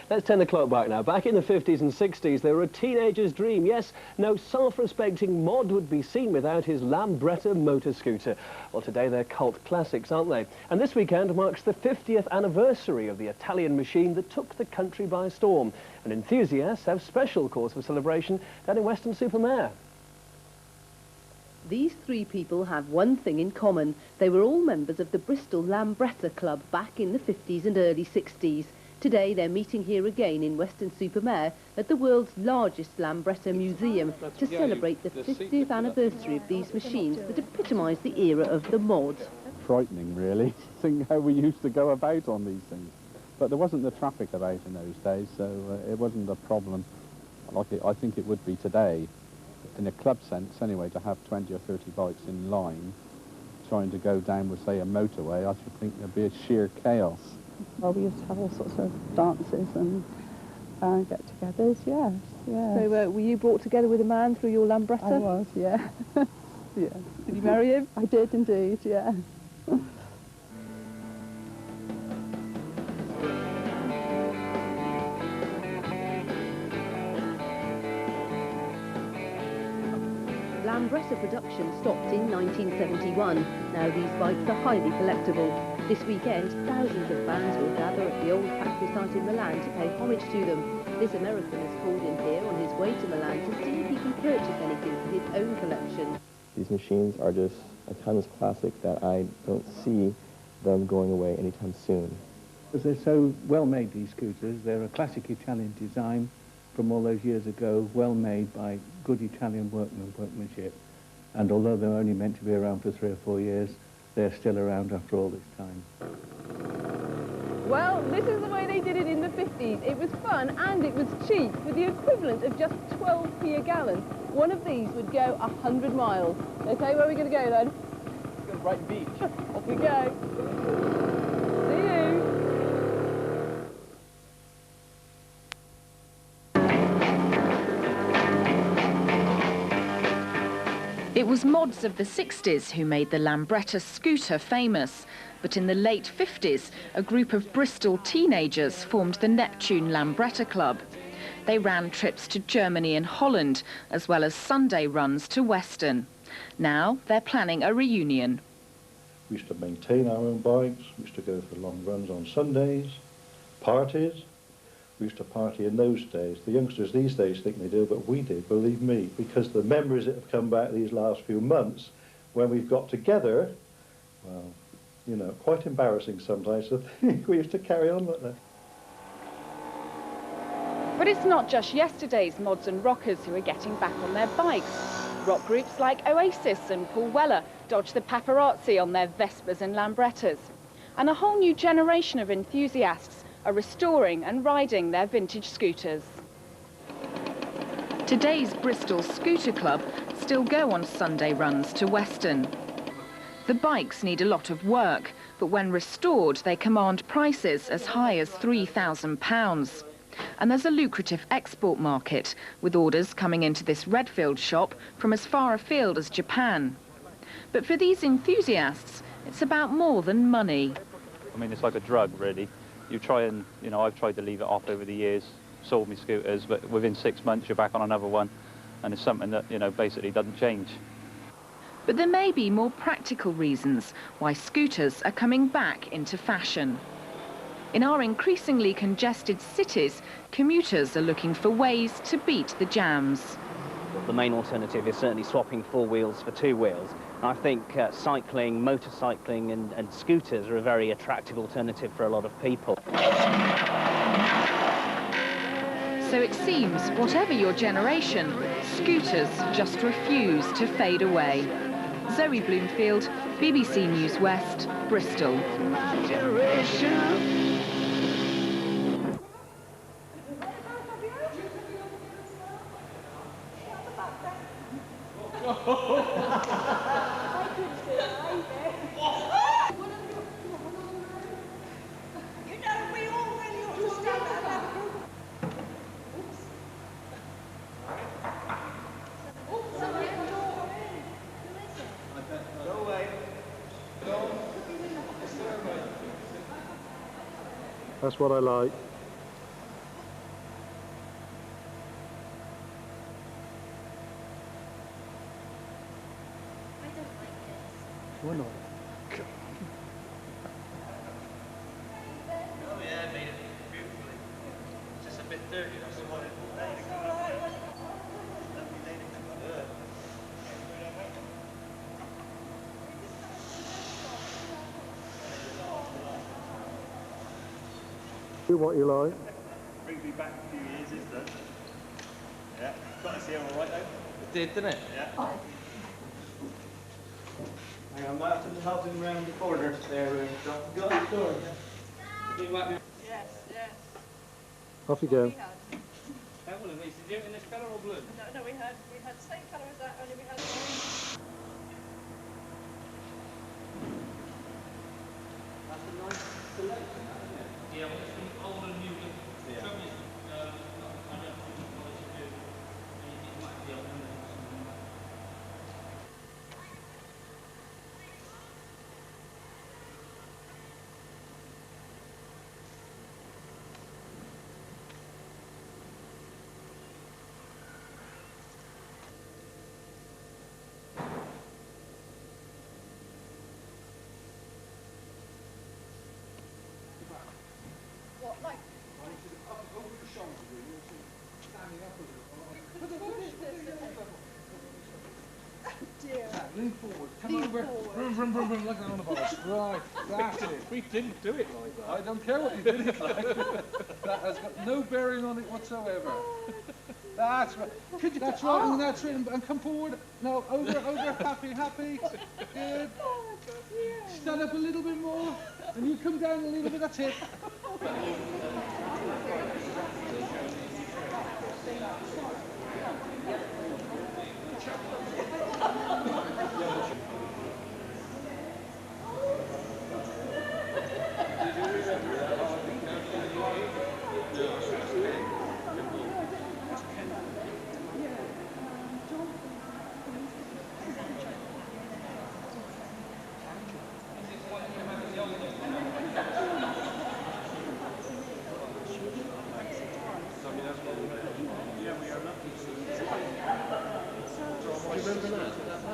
Let's turn the clock back now. Back in the 50s and 60s, they were a teenager's dream. Yes, no self-respecting mod would be seen without his Lambretta motor scooter. Well, today they're cult classics, aren't they? And this weekend marks the 50th anniversary of the Italian machine that took the country by storm. And enthusiasts have special cause for celebration down in Weston-Super-Mare. These three people have one thing in common. They were all members of the Bristol Lambretta Club back in the 50s and early 60s. Today they're meeting here again in Weston-Super-Mare at the world's largest Lambretta museum to celebrate the 50th anniversary of these machines that epitomise the era of the mod. Frightening, really, to think how we used to go about on these things. But there wasn't the traffic about in those days, so it wasn't a problem like I think it would be today. In a club sense, anyway, to have 20 or 30 bikes in line trying to go down with, say, a motorway, I should think there'd be a sheer chaos. Well, we used to have all sorts of dances and get-togethers, yes, yeah. So were you brought together with a man through your Lambretta? I was, yeah. Yeah. Did you marry him? I did indeed, yeah. Lambretta production stopped in 1971. Now these bikes are highly collectible. This weekend, thousands of fans will gather at the old factory site in Milan to pay homage to them. This American has called in here on his way to Milan to see if he can purchase anything for his own collection. These machines are just a timeless classic that I don't see them going away anytime soon. Because they're so well made, these scooters. They're a classic Italian design from all those years ago, well made by good Italian workmanship. And although they're only meant to be around for 3 or 4 years, they're still around after all this time. Well, this is the way they did it in the 50s. It was fun and it was cheap. For the equivalent of just 12p a gallon, one of these would go 100 miles. Okay, where are we going to go then? Let's go to Brighton Beach. Off we go. See you. It was mods of the 60s who made the Lambretta scooter famous, but in the late 50s, a group of Bristol teenagers formed the Neptunes Lambretta Club. They ran trips to Germany and Holland, as well as Sunday runs to Weston. Now they're planning a reunion. We used to maintain our own bikes, we used to go for long runs on Sundays, parties. We used to party in those days. The youngsters these days think they do, but we did, believe me, because the memories that have come back these last few months, when we've got together, well, you know, quite embarrassing sometimes to think we used to carry on like that. But it's not just yesterday's mods and rockers who are getting back on their bikes. Rock groups like Oasis and Paul Weller dodge the paparazzi on their Vespers and Lambrettas. And a whole new generation of enthusiasts are restoring and riding their vintage scooters. Today's Bristol Scooter Club still go on Sunday runs to Weston. The bikes need a lot of work, but when restored, they command prices as high as £3,000. And there's a lucrative export market, with orders coming into this Redfield shop from as far afield as Japan. But for these enthusiasts, it's about more than money. I mean, it's like a drug, really. You try and, you know, I've tried to leave it off over the years, sold me scooters, but within 6 months you're back on another one, and it's something that, you know, basically doesn't change. But there may be more practical reasons why scooters are coming back into fashion. In our increasingly congested cities, commuters are looking for ways to beat the jams. The main alternative is certainly swapping 4 wheels for 2 wheels. I think cycling, motorcycling and scooters are a very attractive alternative for a lot of people. So it seems, whatever your generation, scooters just refuse to fade away. Zoe Bloomfield, BBC News West, Bristol. That's what I like. wouldn't I? Oh yeah, made it beautifully. It's just a bit dirty, that's all. Do what you like. Brings me back a few years, this does. Yeah, got to see him all right though. It did, didn't it? Yeah. Hang on, I might have to help him round the corner there. Got the door. Yes, yes. Off you go. That one of these, did you have in this colour or blue? No, we had the same colour as that, only we had. That's a nice selection, isn't it? Yeah, well, it's from old and new. Yeah. Trouble is, I don't think what to do. It might be old and new. What, like? Lean forward. Come over. Vroom, vroom, vroom, vroom, like that on the bus. Right, that's it. We didn't do it like that. I don't care what you did it like. That has got no bearing on it whatsoever. That's right. That's right, and that's it. And come forward. No, over, over. Happy, happy. Good. Stand up a little bit more. And you come down a little bit. That's it.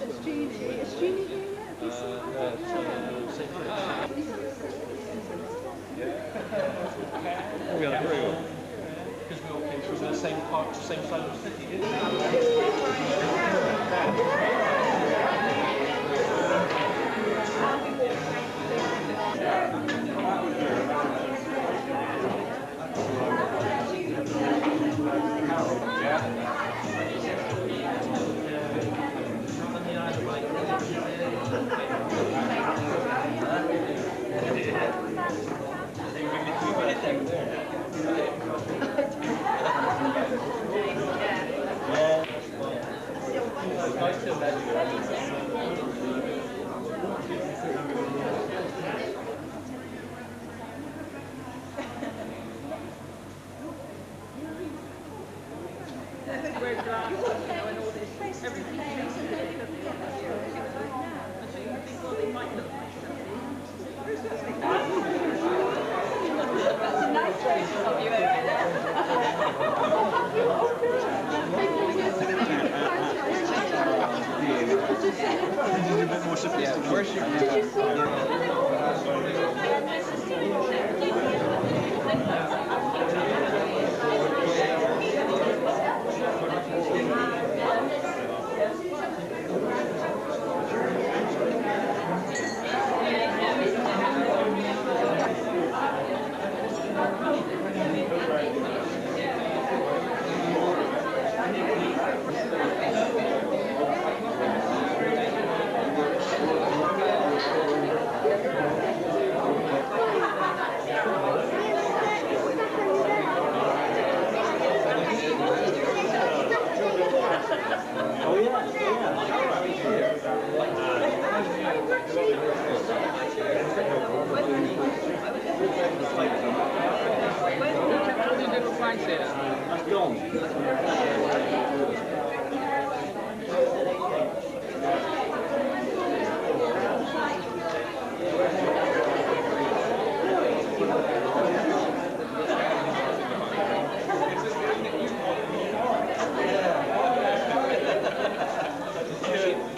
Is Jeannie here yet? Have you seen her? We had a crew. Because we all came through the same park, the same side of the city, didn't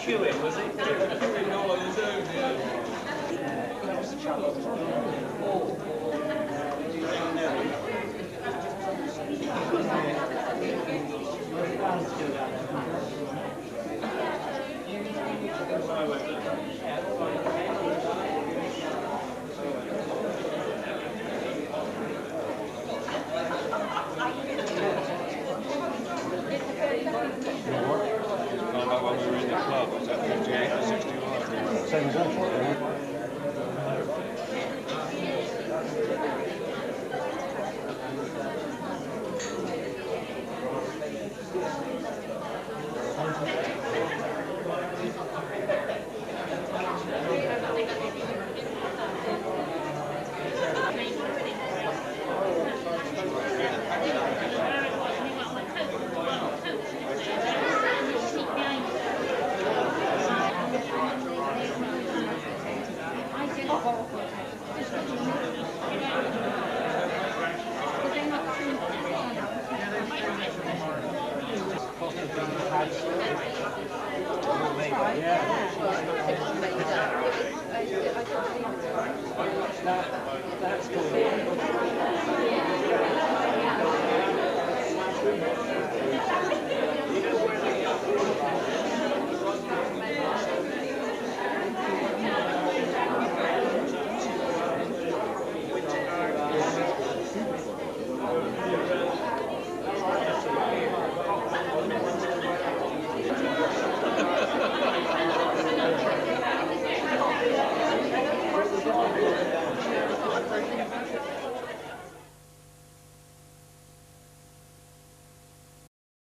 queuing, was it? Queuing all on his own, yeah. That one we were in the club, was that 58 or 61? Same as that one, yeah.